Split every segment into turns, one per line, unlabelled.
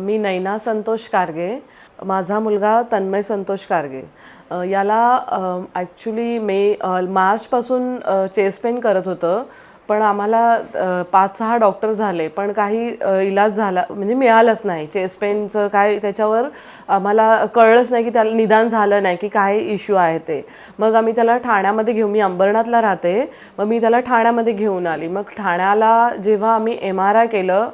मी नैना संतोष कारगे. माझा मुलगा तन्मय संतोष कारगे. याला ॲक्च्युली मार्चपासून चेस्ट पेन करत होतं, पण आम्हाला 5-6 डॉक्टर झाले, पण काही इलाज झाला म्हणजे मिळालंच नाही. चेस्ट पेनचं काय त्याच्यावर आम्हाला कळलंच नाही की त्याला निदान झालं नाही की काय इश्यू आहे ते. मग आम्ही त्याला ठाण्यामध्ये मी अंबरनाथला राहते, मग मी त्याला ठाण्यामध्ये घेऊन आली. मग ठाण्याला जेव्हा आम्ही MRI केलं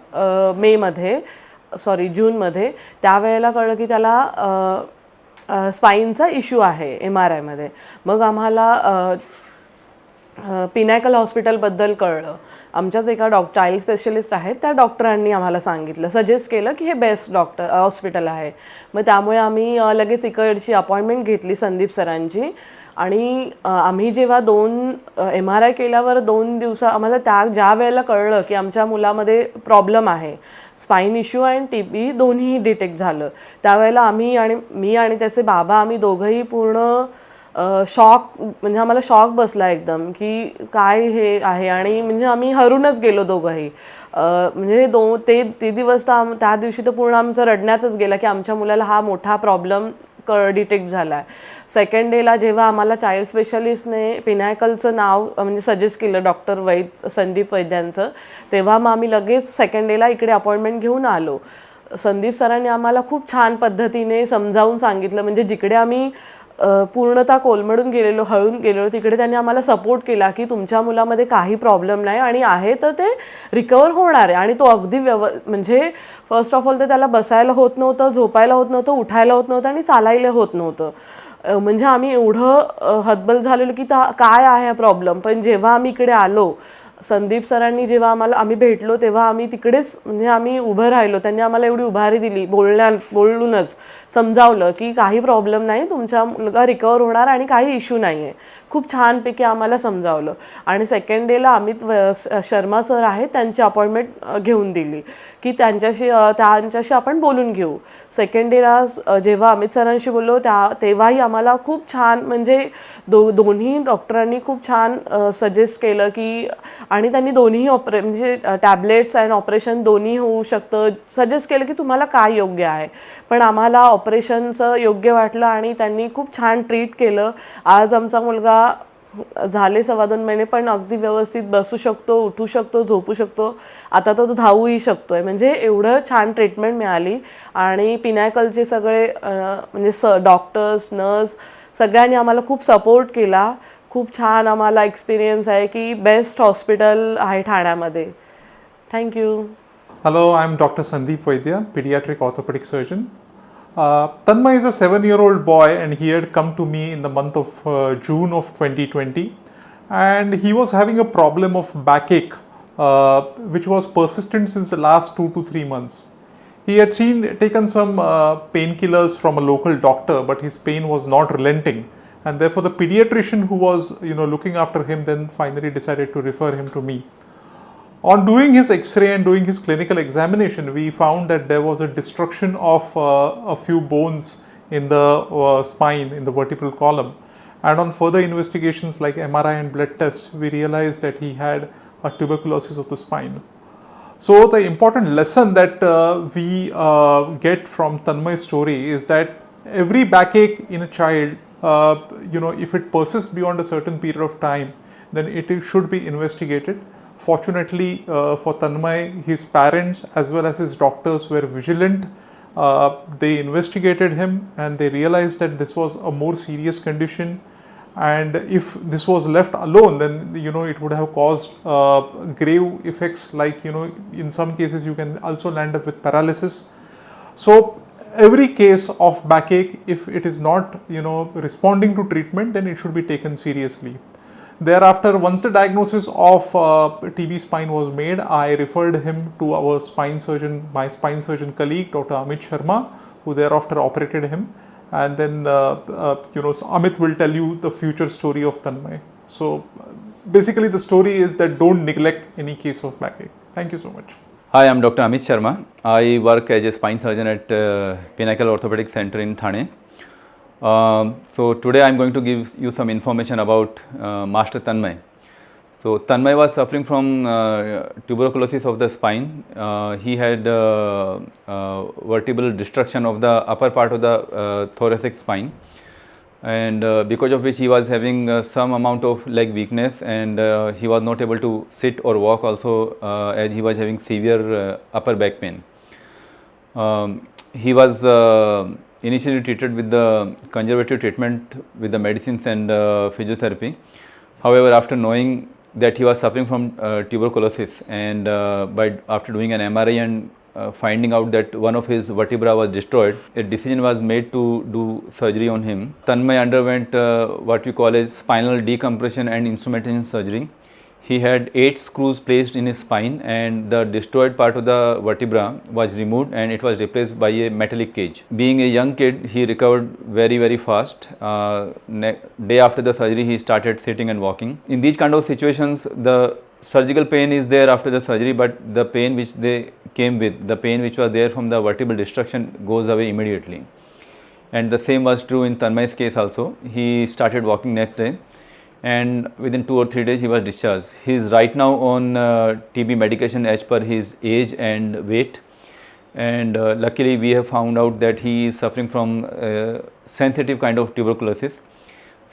जूनमध्ये, त्यावेळेला कळलं की त्याला स्पाईनचा इश्यू आहे MRIमध्ये. मग आम्हाला पिनॅकल हॉस्पिटलबद्दल कळलं. आमच्याच एका चाइल्ड स्पेशलिस्ट आहेत, त्या डॉक्टरांनी आम्हाला सांगितलं, सजेस्ट केलं की हे बेस्ट हॉस्पिटल आहे. मग त्यामुळे आम्ही लगेच इकडची अपॉइंटमेंट घेतली संदीप सरांची. आणि आम्ही जेव्हा MRI केल्यावर 2 दिवसा आम्हाला ज्या वेळेला कळलं की आमच्या मुलामध्ये प्रॉब्लेम आहे, स्पाईन इश्यू आणि TB दोन्ही डिटेक्ट झालं, त्यावेळेला मी आणि त्याचे बाबा आम्ही दोघंही पूर्ण शॉक, म्हणजे आम्हाला शॉक बसला एकदम की काय हे आहे. आणि म्हणजे आम्ही हरूनच गेलो दोघंही. म्हणजे ते दिवस तर त्या दिवशी तर पूर्ण आमचं रडण्यातच गेला की आमच्या मुलाला हा मोठा प्रॉब्लेम डिटेक्ट झाला आहे. सेकंड डेला जेव्हा आम्हाला चाइल्ड स्पेशलिस्टने पिनॅकलचं नाव म्हणजे सजेस्ट केलं, डॉक्टर संदीप वैद्यांचं, तेव्हा मग आम्ही लगेच सेकंड डेला इकडे अपॉइंटमेंट घेऊन आलो. संदीप सरांनी आम्हाला खूप छान पद्धतीने समजावून सांगितलं. म्हणजे जिकडे आम्ही पूर्णतः कोलमडून हळून गेलेलो, तिकडे त्यांनी आम्हाला सपोर्ट केला की तुमच्या मुलामध्ये काही प्रॉब्लेम नाही आणि आहे तर ते रिकवर होणार आहे. आणि तो अगदी म्हणजे फर्स्ट ऑफ ऑल तर त्याला बसायला होत नव्हतं, झोपायला होत नव्हतं, उठायला होत नव्हतं आणि चालायला होत नव्हतं. म्हणजे आम्ही एवढं हतबल झालेलो की काय आहे प्रॉब्लेम. पण जेव्हा आम्ही इकडे आलो, संदीप सरांनी जेव्हा आम्ही भेटलो, तेव्हा आम्ही तिकडेच म्हणजे आम्ही उभं राहिलो. त्यांनी आम्हाला एवढी उभारी दिली, बोलूनच समजावलं की काही प्रॉब्लेम नाही, तुमचा मुलगा रिकवर होणार आणि काही इश्यू नाही आहे. खूप छानपैकी आम्हाला समजावलं. आणि सेकंड डेला अमित शर्मा सर आहेत, त्यांची अपॉइंटमेंट घेऊन दिली की त्यांच्याशी आपण बोलून घेऊ. सेकंड डेला जेव्हा अमित सरांशी बोललो तेव्हाही आम्हाला खूप छान, म्हणजे दोन्ही डॉक्टरांनी खूप छान सजेस्ट केलं की, आणि त्यांनी दोन्ही म्हणजे टॅबलेट्स अँड ऑपरेशन दोन्ही होऊ शकतं, सजेस्ट केलं की तुम्हाला काय योग्य आहे. पण आम्हाला ऑपरेशनचं योग्य वाटलं आणि त्यांनी खूप छान ट्रीट केलं. आज आमचा मुलगा झाले 2.25 महिने पण अगदी व्यवस्थित बसू शकतो, उठू शकतो, झोपू शकतो. आता तो धावूही शकतोय. म्हणजे एवढं छान ट्रीटमेंट मिळाली. आणि पिनॅकलचे सगळे म्हणजे डॉक्टर्स, नर्स सगळ्यांनी आम्हाला खूप सपोर्ट केला. खूप छान आम्हाला एक्सपिरियन्स आहे की बेस्ट हॉस्पिटल आहे ठाण्यामध्ये. Thank you.
Hello, I'm Dr. Sandeep Vaidya, pediatric orthopedic surgeon. Tanmay is a 7-year-old boy and he had come to me in the month of June of 2020, and he was having a problem of backache which was persistent since the last 2 to 3 months. He had taken some painkillers from a local doctor, but his pain was not relenting, and therefore the pediatrician who was looking after him then finally decided to refer him to me. On doing his X-ray and doing his clinical examination, we found that there was a destruction of a few bones in the spine, in the vertebral column. And on further investigations like MRI and blood tests, we realized that he had a tuberculosis of the spine. So the important lesson that we get from Tanmay's story is that every backache in a child, if it persists beyond a certain period of time, then it should be investigated. Fortunately for Tanmay, his parents as well as his doctors were vigilant. They investigated him and they realized that this was a more serious condition, and if this was left alone, then it would have caused grave effects, like in some cases you can also land up with paralysis. So every case of backache, if it is not responding to treatment, then it should be taken seriously. Thereafter, once the diagnosis of TB spine was made, I referred him to my spine surgeon colleague, Dr. Amit Sharma, who thereafter operated him. And then, Amit will tell you the future story of Tanmay. So, basically the story is that don't neglect any case of backache. Thank you so much.
Hi, I'm Dr. Amit Sharma. I work as a spine surgeon at Pinnacle Orthopedic Center in Thane. So today I am going to give you some information about Master Tanmay. So Tanmay was suffering from tuberculosis of the spine. He had vertebral destruction of the upper part of the thoracic spine, and because of which he was having some amount of leg weakness, and he was not able to sit or walk also, as he was having severe upper back pain. He was initially treated with the conservative treatment with the medicines and physiotherapy. However, after knowing that he was suffering from tuberculosis, and after doing an MRI and finding out that one of his vertebra was destroyed, a decision was made to do surgery on him. Tanmay underwent what we call as spinal decompression and instrumentation surgery. He had 8 screws placed in his spine, and the destroyed part of the vertebra was removed and it was replaced by a metallic cage. Being a young kid, he recovered very fast. Day after the surgery, he started sitting and walking. In these kind of situations, the surgical pain is there after the surgery, but the pain which they came with, the pain which was there from the vertebral destruction, goes away immediately. And the same was true in Tanmay's case also. He started walking next day, and within 2 or 3 days he was discharged. He is right now on TB medication as per his age and weight, and luckily we have found out that he is suffering from sensitive kind of tuberculosis,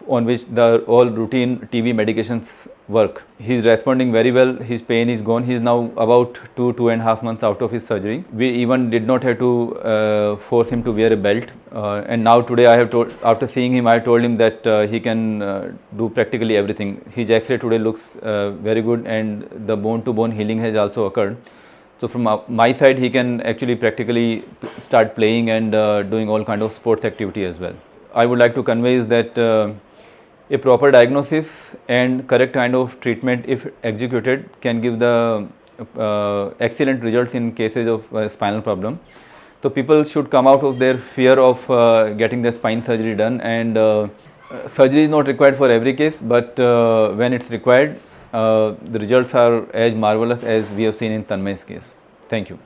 on which the all routine TB medications work. He is responding very well. His pain is gone. He is now about 2.5 months out of his surgery. We even did not have to force him to wear a belt. And now today I have told, after seeing him, I told him that he can do practically everything. His X-ray today looks very good, and the bone-to-bone healing has also occurred. So from my side, he can actually practically start playing and doing all kind of sports activity as well. I would like to convey is that a proper diagnosis and correct kind of treatment, if executed, can give the excellent results in cases of spinal problem. So people should come out of their fear of getting the spine surgery done, and surgery is not required for every case, but when it's required, the results are as marvelous as we have seen in Tanmay's case. Thank you.